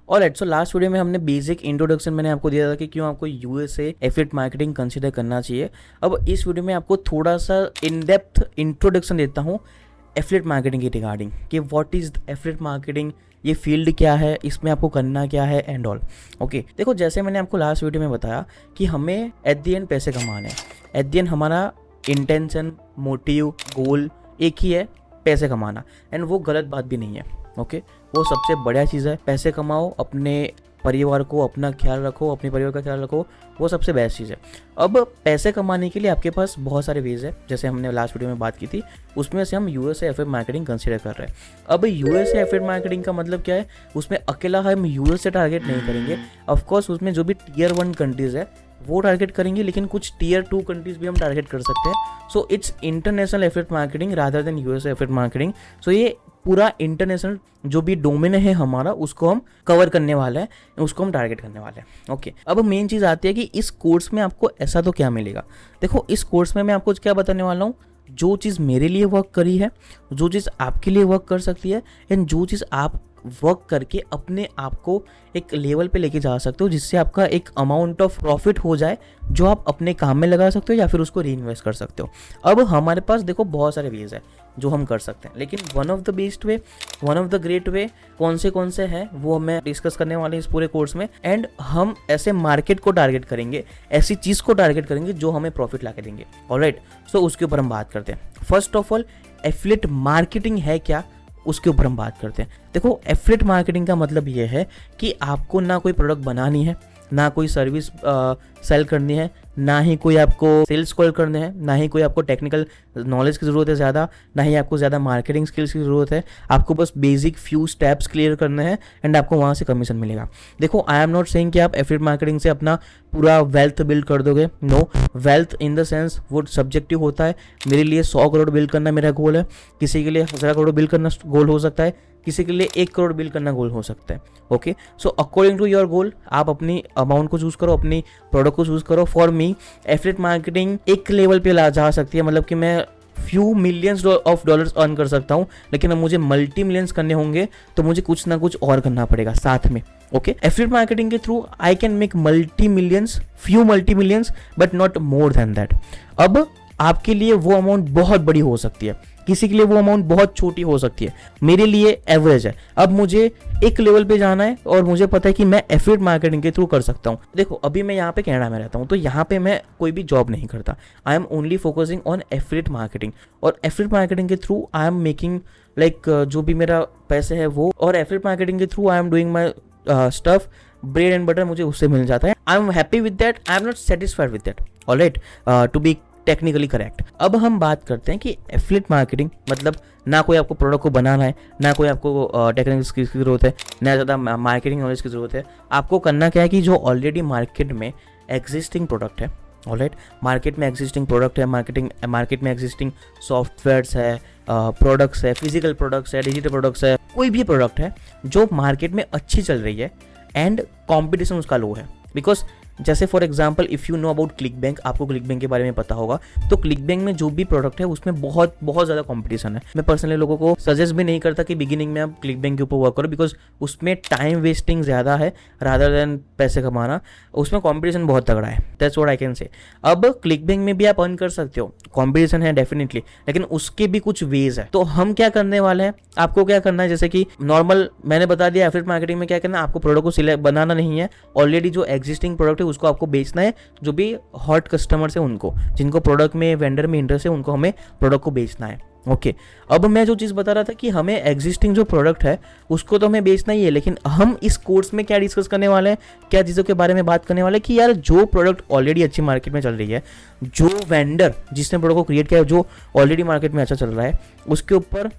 Alright, so last video में हमने basic introduction मैंने आपको दिया था कि क्यों आपको यूएसए एफिलिएट मार्केटिंग कंसीडर करना चाहिए। अब इस वीडियो में आपको थोड़ा सा इन डेप्थ इंट्रोडक्शन देता हूँ एफिलिएट मार्केटिंग के रिगार्डिंग कि व्हाट इज एफिलिएट मार्केटिंग, ये फील्ड क्या है, इसमें आपको करना क्या है एंड ऑल। ओके, देखो जैसे मैंने आपको लास्ट वीडियो में बताया कि हमें एट द एंड पैसे कमाने हैं। एट द एंड हमारा इंटेंशन, मोटिव, गोल एक ही है, पैसे कमाना। एंड वो गलत बात भी नहीं है। ओके, वो सबसे बढ़िया चीज़ है। पैसे कमाओ, अपने परिवार को, अपना ख्याल रखो, अपने परिवार का ख्याल रखो, वो सबसे बेस्ट चीज़ है। अब पैसे कमाने के लिए आपके पास बहुत सारे वेज है, जैसे हमने लास्ट वीडियो में बात की थी, उसमें से हम यूएसए एफिलिएट मार्केटिंग कंसीडर कर रहे हैं। अब यूएसए एफिलिएट मार्केटिंग का मतलब क्या है, उसमें अकेला हम यूएसए टारगेट नहीं करेंगे। ऑफकोर्स उसमें जो भी टीयर 1 कंट्रीज़ है वो टारगेट करेंगे, लेकिन कुछ टीयर 2 कंट्रीज भी हम टारगेट कर सकते हैं। So it's international affiliate marketing rather than USA affiliate marketing. So ये पूरा इंटरनेशनल जो भी डोमेन है हमारा, उसको हम कवर करने वाले हैं, उसको हम टारगेट करने वाले हैं। ओके, अब मेन चीज़ आती है कि इस कोर्स में आपको ऐसा तो क्या मिलेगा। देखो, इस कोर्स में मैं आपको क्या बताने वाला हूँ, जो चीज़ मेरे लिए वर्क करी है, जो चीज़ आपके लिए वर्क कर सकती है, एंड जो चीज़ आप वर्क करके अपने आप को एक लेवल पे लेके जा सकते हो, जिससे आपका एक अमाउंट ऑफ प्रॉफिट हो जाए जो आप अपने काम में लगा सकते हो या फिर उसको री इन्वेस्ट कर सकते हो। अब हमारे पास देखो बहुत सारे वेज है जो हम कर सकते हैं, लेकिन one of the best way, one of the great way कौन से हैं वो मैं डिस्कस करने वाले हैं इस पूरे कोर्स में। एंड हम ऐसे मार्केट को टारगेट करेंगे, ऐसी चीज़ को टारगेट करेंगे जो हमें प्रॉफिट ला के देंगे। ऑलराइट, सो उसके ऊपर हम बात करते हैं। First of all, affiliate marketing है क्या, उसके ऊपर हम बात करते हैं। देखो, एफिलिएट मार्केटिंग का मतलब ये है कि आपको ना कोई प्रोडक्ट बनानी है, ना कोई सर्विस सेल करनी है, ना ही कोई आपको सेल्स कॉल करने हैं, ना ही कोई आपको टेक्निकल नॉलेज की ज़रूरत है ज़्यादा, ना ही आपको ज़्यादा मार्केटिंग स्किल्स की ज़रूरत है। आपको बस बेसिक फ्यू स्टेप्स क्लियर करने हैं एंड आपको वहाँ से कमीशन मिलेगा। देखो, आई एम नॉट सेइंग कि आप एफिलिएट मार्केटिंग से अपना पूरा वेल्थ बिल्ड कर दोगे। No, wealth in the sense वो सब्जेक्टिव होता है। मेरे लिए 100 करोड़ बिल्ड करना मेरा गोल है, किसी के लिए 1000 करोड़ बिल्ड करना गोल हो सकता है, किसी के लिए 1 करोड़ बिल्ड करना गोल हो सकता है। Okay, so according to your goal आप अपनी अमाउंट को चूज करो, अपनी प्रोडक्ट को चूज करो। फॉर मी एफिलिएट मार्केटिंग एक लेवल पे ला जा सकती है, मतलब कि मैं few millions of dollars earn कर सकता हूँ, लेकिन अब मुझे मल्टी मिलियंस करने होंगे तो मुझे कुछ ना कुछ और करना पड़ेगा साथ में। ओके, एफिलिएट मार्केटिंग के through I can make multi millions, few multi millions, but not more than that. अब आपके लिए वो अमाउंट बहुत बड़ी हो सकती है, किसी के लिए वो अमाउंट बहुत छोटी हो सकती है, मेरे लिए एवरेज है। अब मुझे एक लेवल पे जाना है और मुझे पता है कि मैं एफिलिएट मार्केटिंग के थ्रू कर सकता हूँ। देखो, अभी मैं यहाँ पे कनाडा में रहता हूँ, तो यहाँ पे मैं कोई भी जॉब नहीं करता। I am only focusing on affiliate marketing, और एफिलिएट मार्केटिंग के through I am making like जो भी मेरा पैसे है वो, और एफिलिएट मार्केटिंग के through I am doing my stuff, bread and butter मुझे उससे मिल जाता है। I am happy with that, I am not satisfied with that. Alright, to be technically correct. अब हम बात करते हैं कि एफिलिएट मार्केटिंग मतलब ना कोई आपको प्रोडक्ट को बनाना है, ना कोई आपको टेक्निकल स्किल्स की जरूरत है, ना ज़्यादा मार्केटिंग नॉलेज की जरूरत है। आपको करना क्या है कि जो ऑलरेडी मार्केट में एग्जिस्टिंग प्रोडक्ट है, ऑलराइट, मार्केट में एग्जिस्टिंग प्रोडक्ट है, मार्केट में एग्जिस्टिंग सॉफ्टवेयर्स है, प्रोडक्ट्स है, फिजिकल प्रोडक्ट्स है, डिजिटल प्रोडक्ट्स है, कोई भी प्रोडक्ट है जो मार्केट में अच्छी चल रही है एंड कॉम्पिटिशन उसका लो है। बिकॉज जैसे for example if you know about click bank, आपको क्लिक बैंक के बारे में पता होगा, तो क्लिक बैंक में जो भी प्रोडक्ट है उसमें बहुत बहुत ज़्यादा कंपटीशन है। मैं पर्सनली लोगों को सजेस्ट भी नहीं करता कि बिगिनिंग में आप क्लिक बैंक के ऊपर वर्क करो, बिकॉज उसमें टाइम वेस्टिंग ज़्यादा है रादर देन पैसे कमाना, उसमें कंपटीशन बहुत तगड़ा है। That's what I can say. अब क्लिक बैंक में भी आप अर्न कर सकते हो, कंपटीशन है डेफिनेटली, लेकिन उसके भी कुछ वेज है। तो हम क्या करने वाले हैं, आपको क्या करना है, जैसे कि नॉर्मल मैंने बता दिया, एफिलिएट मार्केटिंग में क्या करना है, आपको प्रोडक्ट को सिलेक्ट बनाना नहीं है, ऑलरेडी जो एग्जिस्टिंग प्रोडक्ट है उसको आपको बेचना है। जो भी हॉट कस्टमर्स है उनको, जिनको प्रोडक्ट में वेंडर में इंटरेस्ट है, उनको हमें प्रोडक्ट को बेचना है। ओके, अब मैं जो चीज़ बता रहा था कि हमें एग्जिस्टिंग जो प्रोडक्ट है उसको तो हमें बेचना ही है, लेकिन हम इस कोर्स में क्या डिस्कस करने वाले हैं, क्या चीज़ों के बारे में बात करने वाले हैं कि यार जो प्रोडक्ट ऑलरेडी अच्छी मार्केट में चल रही है, जो वेंडर जिसने प्रोडक्ट को क्रिएट किया है, जो ऑलरेडी मार्केट में अच्छा चल रहा है, उसके ऊपर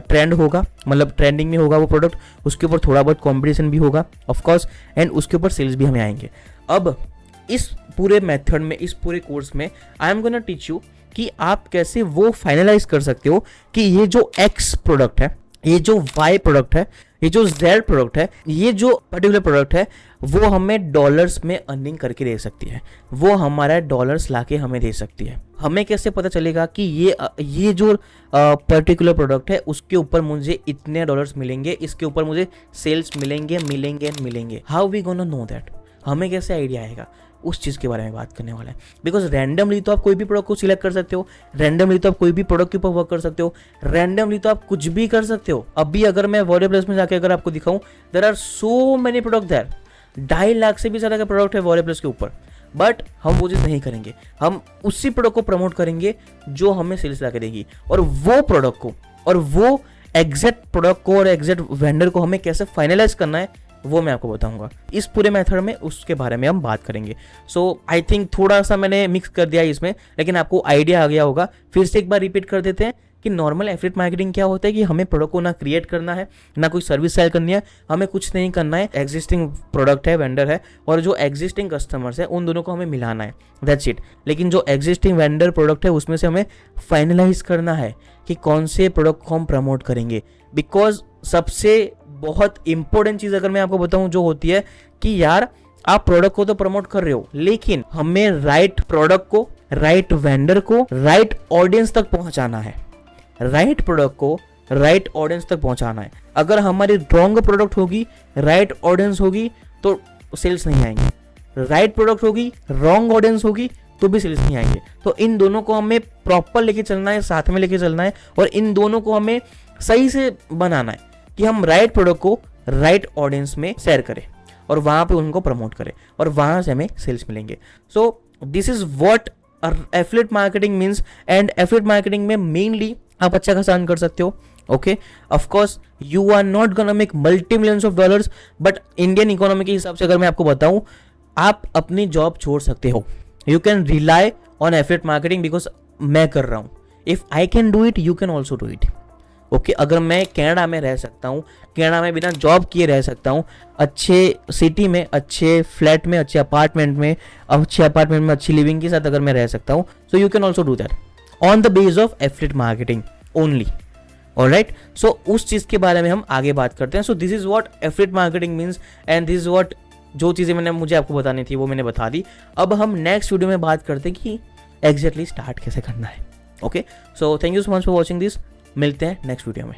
ट्रेंड होगा, मतलब ट्रेंडिंग में होगा वो प्रोडक्ट, उसके ऊपर थोड़ा बहुत कॉम्पिटिशन भी होगा ऑफकोर्स, एंड उसके ऊपर सेल्स भी हमें आएंगे। अब इस पूरे मेथड में, इस पूरे कोर्स में I am gonna teach you कि आप कैसे वो फाइनलाइज कर सकते हो कि ये जो एक्स प्रोडक्ट है, ये जो वाई प्रोडक्ट है, ये जो जेड प्रोडक्ट है, ये जो पर्टिकुलर प्रोडक्ट है वो हमें डॉलर्स में अर्निंग करके दे सकती है, वो हमारा डॉलर्स लाके हमें दे सकती है। हमें कैसे पता चलेगा कि ये जो पर्टिकुलर प्रोडक्ट है उसके ऊपर मुझे इतने डॉलर्स मिलेंगे, इसके ऊपर मुझे सेल्स मिलेंगे। How we gonna know that? हमें कैसे आइडिया आएगा? उस चीज़ के बारे में बात करने वाला है। बिकॉज रैंडमली तो आप कोई भी प्रोडक्ट को सिलेक्ट कर सकते हो, रैंडमली तो आप कोई भी प्रोडक्ट के ऊपर वर्क कर सकते हो, रैंडमली तो आप कुछ भी कर सकते हो। अभी अगर मैं वॉरियप्लस में जाके अगर आपको दिखाऊं, there are so many product there, 2.5 lakh से भी ज़्यादा का प्रोडक्ट है वॉरियप्लस के ऊपर। बट हम वो चीज़ नहीं करेंगे, हम उसी प्रोडक्ट को प्रमोट करेंगे जो हमें सेल्स ला के देगी। और वो प्रोडक्ट को और वो एग्जैक्ट प्रोडक्ट को और एग्जैक्ट वेंडर को हमें कैसे फाइनलाइज करना है वो मैं आपको बताऊंगा इस पूरे मेथड में, उसके बारे में हम बात करेंगे। सो आई थिंक थोड़ा सा मैंने मिक्स कर दिया इसमें, लेकिन आपको आइडिया आ गया होगा। फिर से एक बार रिपीट कर देते हैं कि नॉर्मल एफिलिएट मार्केटिंग क्या होता है कि हमें प्रोडक्ट को ना क्रिएट करना है, ना कोई सर्विस सेल करनी है, हमें कुछ नहीं करना है। एग्जिस्टिंग प्रोडक्ट है, वेंडर है, और जो एग्जिस्टिंग कस्टमर्स है उन दोनों को हमें मिलाना है, दैट्स इट। लेकिन जो एग्जिस्टिंग वेंडर प्रोडक्ट है उसमें से हमें फाइनलाइज करना है कि कौन से प्रोडक्ट को हम प्रमोट करेंगे। बिकॉज सबसे बहुत इंपॉर्टेंट चीज अगर मैं आपको बताऊं जो होती है कि यार आप प्रोडक्ट को तो प्रमोट कर रहे हो, लेकिन हमें राइट प्रोडक्ट को, राइट वेंडर को, राइट ऑडियंस तक पहुंचाना है। राइट प्रोडक्ट को राइट ऑडियंस तक पहुंचाना है। अगर हमारी रॉन्ग प्रोडक्ट होगी, राइट ऑडियंस होगी तो सेल्स नहीं आएंगे। राइट प्रोडक्ट होगी, रॉन्ग ऑडियंस होगी तो भी सेल्स नहीं आएंगे। तो इन दोनों को हमें प्रॉपर लेके चलना है, साथ में लेके चलना है, और इन दोनों को हमें सही से बनाना है कि हम राइट प्रोडक्ट को राइट ऑडियंस में शेयर करें और वहां पे उनको प्रमोट करें और वहां से हमें सेल्स मिलेंगे। So this is what affiliate marketing means. And affiliate marketing में मेनली आप अच्छा खासा अर्न कर सकते हो। Okay, of course you are not gonna make multi millions of dollars, but Indian economy के हिसाब से अगर मैं आपको बताऊं, आप अपनी जॉब छोड़ सकते हो। You can rely on affiliate marketing because मैं कर रहा हूं। If I can do it, you can also do it. Okay, अगर मैं कनाडा में रह सकता हूँ, कनाडा में बिना जॉब किए रह सकता हूँ, अच्छे सिटी में, अच्छे फ्लैट में, अच्छे अपार्टमेंट में, अच्छी लिविंग के साथ अगर मैं रह सकता हूँ, so you can also do that on the base of affiliate marketing only. Alright, so उस चीज़ के बारे में हम आगे बात करते हैं। सो this is what affiliate marketing means and this is what, जो चीज़ें मुझे आपको बतानी थी वो मैंने बता दी। अब हम नेक्स्ट वीडियो में बात करते हैं कि एग्जैक्टली स्टार्ट कैसे करना है। Okay, so thank you so much for watching this. मिलते हैं नेक्स्ट वीडियो में।